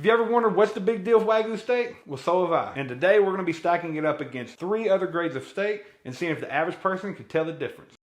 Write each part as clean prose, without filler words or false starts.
If you ever wondered what's the big deal with Wagyu steak, well, so have I. And today we're going to be stacking it up against 3 other grades of steak and seeing if the average person can tell the difference.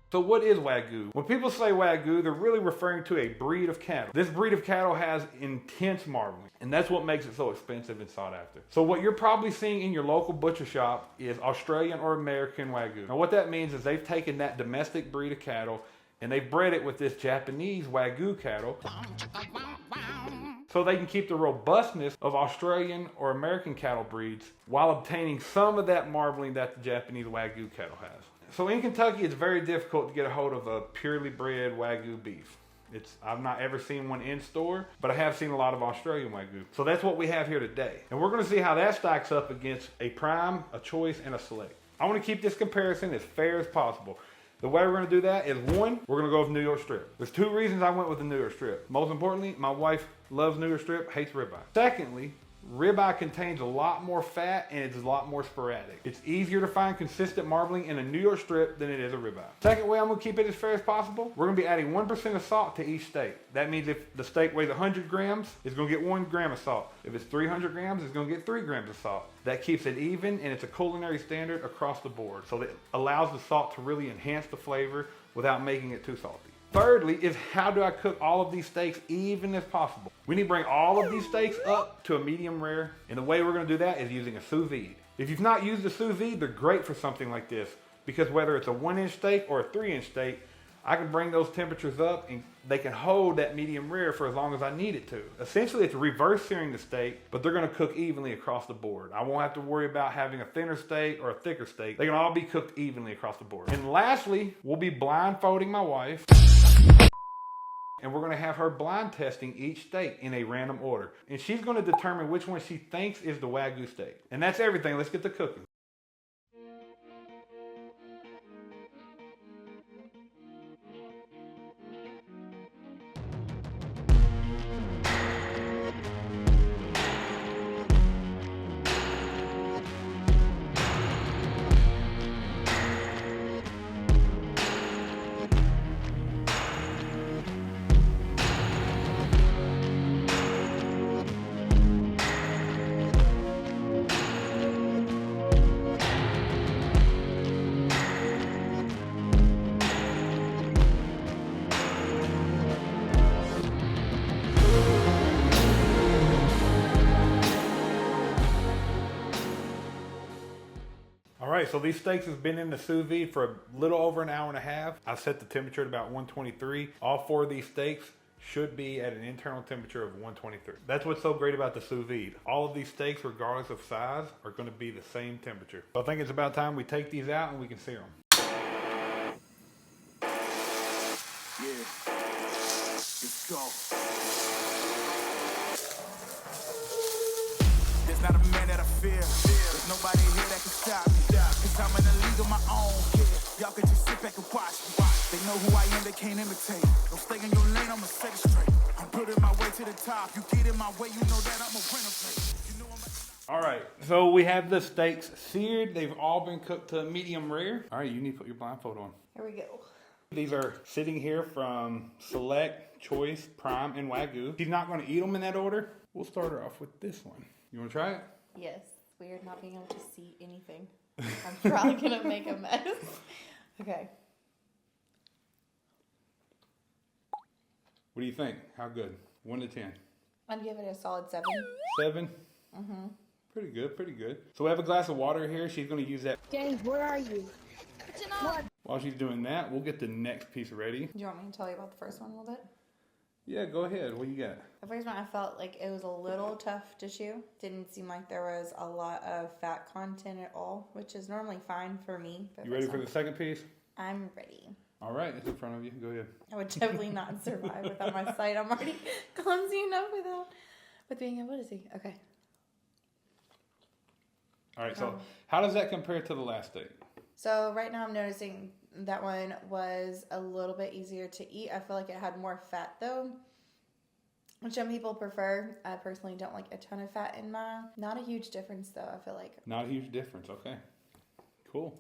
So what is Wagyu? When people say Wagyu, they're really referring to a breed of cattle. This breed of cattle has intense marbling, and that's what makes it so expensive and sought after. So what you're probably seeing in your local butcher shop is Australian or American Wagyu. Now what that means is they've taken that domestic breed of cattle and they've bred it with this Japanese Wagyu cattle so they can keep the robustness of Australian or American cattle breeds while obtaining some of that marbling that the Japanese Wagyu cattle has. So in Kentucky, it's very difficult to get a hold of a purely bred Wagyu beef. I've not ever seen one in store, but I have seen a lot of Australian Wagyu. So that's what we have here today. And we're going to see how that stacks up against a prime, a choice, and a select. I want to keep this comparison as fair as possible. The way we're going to do that is, one, we're going to go with New York strip. There's 2 reasons I went with the New York strip. Most importantly, my wife loves New York strip, hates ribeye. Secondly, ribeye contains a lot more fat and it's a lot more sporadic. It's easier to find consistent marbling in a New York strip than it is a ribeye. Second way I'm going to keep it as fair as possible, we're going to be adding 1% of salt to each steak. That means if the steak weighs 100 grams, it's going to get 1 gram of salt. If it's 300 grams, it's going to get 3 grams of salt. That keeps it even, and it's a culinary standard across the board. So that allows the salt to really enhance the flavor without making it too salty. Thirdly is, how do I cook all of these steaks even as possible? We need to bring all of these steaks up to a medium rare, and the way we're going to do that is using a sous vide. If you've not used a sous vide, they're great for something like this, because whether it's a 1-inch steak or a 3-inch steak, I can bring those temperatures up and they can hold that medium rare for as long as I need it to. Essentially, it's reverse searing the steak, but they're going to cook evenly across the board. I won't have to worry about having a thinner steak or a thicker steak. They can all be cooked evenly across the board. And lastly, we'll be blindfolding my wife, and we're going to have her blind testing each steak in a random order. And she's going to determine which one she thinks is the Wagyu steak. And that's everything. Let's get to cooking. Alright, so these steaks has been in the sous vide for a little over an hour and a half. I set the temperature at about 123. All 4 of these steaks should be at an internal temperature of 123. That's what's so great about the sous vide. All of these steaks, regardless of size, are going to be the same temperature. So I think it's about time we take these out and we can sear them. Yeah, let's go. There's not a man that I fear. There's nobody here that can stop me. Cause I'm in a league of my own. Y'all can just sit back and watch me. They know who I am, they can't imitate. Don't stay in your lane, I'ma set it straight. I'm building my way to the top. You get in my way, you know that I'ma renovate. You know All right, so we have the steaks seared. They've all been cooked to medium rare. All right, you need to put your blindfold on. Here we go. These are sitting here from Select, Choice, Prime, and Wagyu. She's not going to eat them in that order. We'll start her off with this one. You want to try it? Yes. Weird not being able to see anything. I'm probably going to make a mess. Okay. What do you think? How good? 1 to 10. I'd give it a solid 7. 7? Mm-hmm. Pretty good, pretty good. So we have a glass of water here. She's going to use that. James, where are you? While she's doing that, we'll get the next piece ready. Do you want me to tell you about the first one a little bit? Yeah, go ahead. What you got? The first one, I felt like it was a little tough to chew. Didn't seem like there was a lot of fat content at all, which is normally fine for me. You ready for the second piece? I'm ready. All right, it's in front of you. Go ahead. I would definitely not survive without my sight. I'm already clumsy enough with being able to see. Okay. All right, so how does that compare to the last steak? So right now I'm noticing that one was a little bit easier to eat. I feel like it had more fat though, which some people prefer. I personally don't like a ton of fat in mine. Not a huge difference though, I feel like. Not a huge difference. Okay. Cool.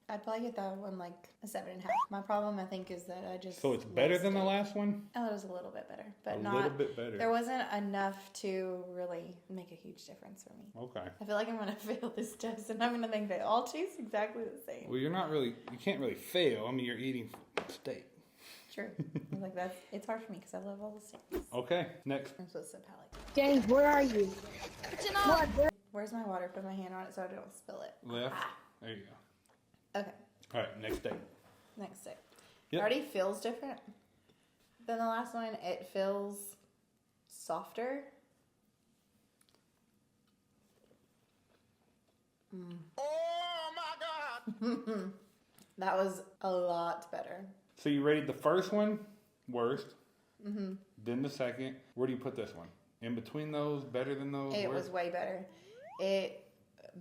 I'd probably get that one like a 7.5. My problem, I think, is that I just... So it's better than the last one? Oh, it was a little bit better, but a not... little bit better. There wasn't enough to really make a huge difference for me. Okay. I feel like I'm going to fail this test, and I'm going to think they all taste exactly the same. Well, you can't really fail. I mean, you're eating steak. True. Like it's hard for me because I love all the steaks. Okay, next. I'm supposed to palate. James, where are you? Where's my water? Put my hand on it so I don't spill it. Left. There you go. Okay. All right, next steak. Next steak. Yep. It already feels different than the last one. It feels softer. Oh my God! That was a lot better. So you rated the first one worst. Mm-hmm. Then the second. Where do you put this one? In between those? Better than those? It Where? was way better. It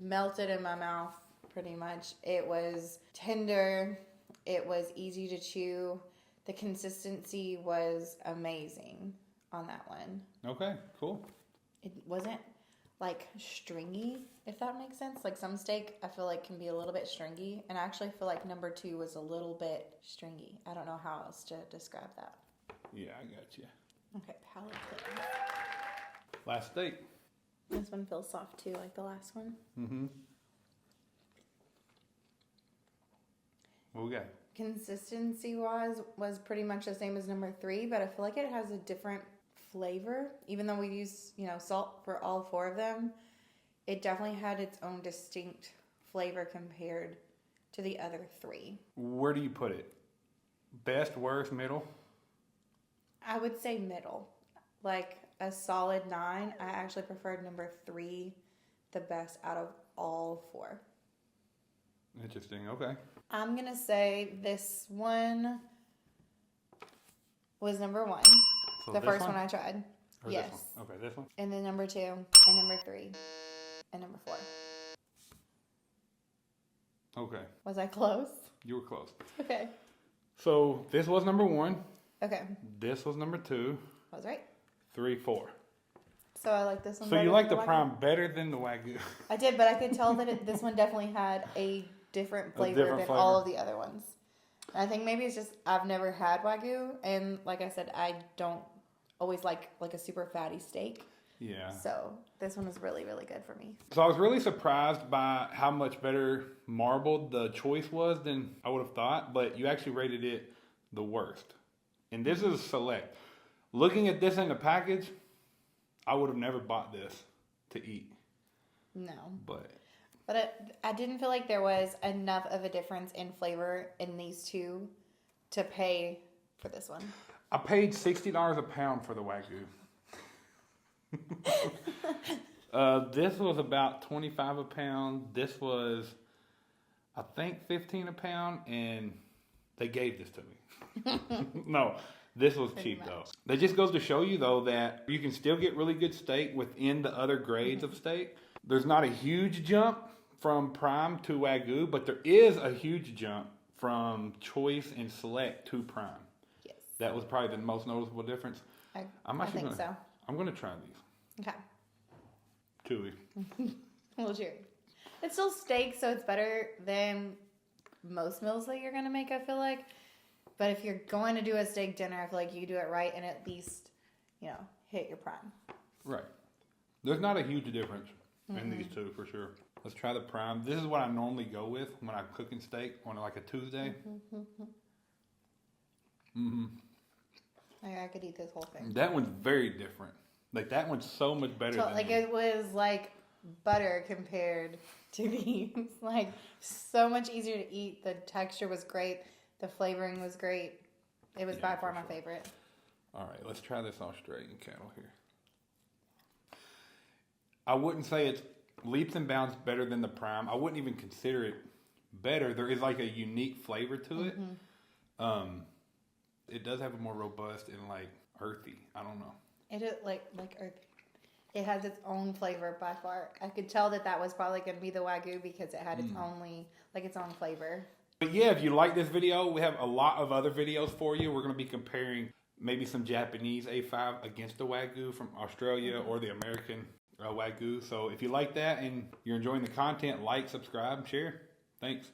melted in my mouth pretty much. It was tender. It was easy to chew. The consistency was amazing on that one. Okay, cool. It wasn't like stringy, if that makes sense. Like some steak I feel like can be a little bit stringy, and I actually feel like number 2 was a little bit stringy. I don't know how else to describe that. Yeah, I got you. Okay, palate cleanse. Last steak. This one feels soft too, like the last one. Mm-hmm. What we got? Consistency wise was pretty much the same as number 3, but I feel like it has a different flavor. Even though we use, salt for all 4 of them, it definitely had its own distinct flavor compared to the other 3. Where do you put it? Best, worst, middle? I would say middle. Like a solid 9. I actually preferred number 3 the best out of all 4. Interesting, okay. I'm going to say this one was number 1. So the this first one I tried. Or Yes. This one? Okay, this one? And then number 2, and number 3, and number 4. Okay. Was I close? You were close. Okay. So this was number 1. Okay. This was number 2. I was right. 3, 4. So I like this one So better you like than the Wagyu? prime better than the Wagyu? I did, but I could tell that this one definitely had a different flavor different than flavor. all of the other ones. I think maybe it's just I've never had Wagyu, and like I said, I don't always like a super fatty steak. Yeah. So this one was really, really good for me. So I was really surprised by how much better marbled the choice was than I would have thought, but you actually rated it the worst. And this is select. Looking at this in the package, I would have never bought this to eat. No. But I didn't feel like there was enough of a difference in flavor in these two to pay for this one. I paid $60 a pound for the Wagyu. This was about $25 a pound. This was, I think, $15 a pound, and they gave this to me. No, this was cheap though. That just goes to show you though that you can still get really good steak within the other grades of steak. There's not a huge jump from prime to Wagyu, but there is a huge jump from choice and select to prime. Yes. That was probably the most noticeable difference. I actually think gonna, so. I'm gonna try these. Okay. Chewy. Well, sure. It's still steak, so it's better than most meals that you're gonna make, I feel like. But if you're going to do a steak dinner, I feel like you do it right and at least, hit your prime. Right. There's not a huge difference in these two for sure. Let's try the prime. This is what I normally go with when I'm cooking steak on like a Tuesday. I could eat this whole thing. That one's very different. Like that one's so much better So, than like these. it was like butter compared to these. Like so much easier to eat. The texture was great. The flavoring was great. It was by far my favorite. All right, let's try this Australian cattle here. I wouldn't say it's leaps and bounds better than the prime. I wouldn't even consider it better. There is like a unique flavor to it. It does have a more robust and like earthy. I don't know. It is like earthy. It has its own flavor by far. I could tell that was probably going to be the Wagyu because it had its own flavor. But yeah, if you like this video, we have a lot of other videos for you. We're going to be comparing maybe some Japanese A5 against the Wagyu from Australia or the American Wagyu. So if you like that and you're enjoying the content, like, subscribe, and share. Thanks.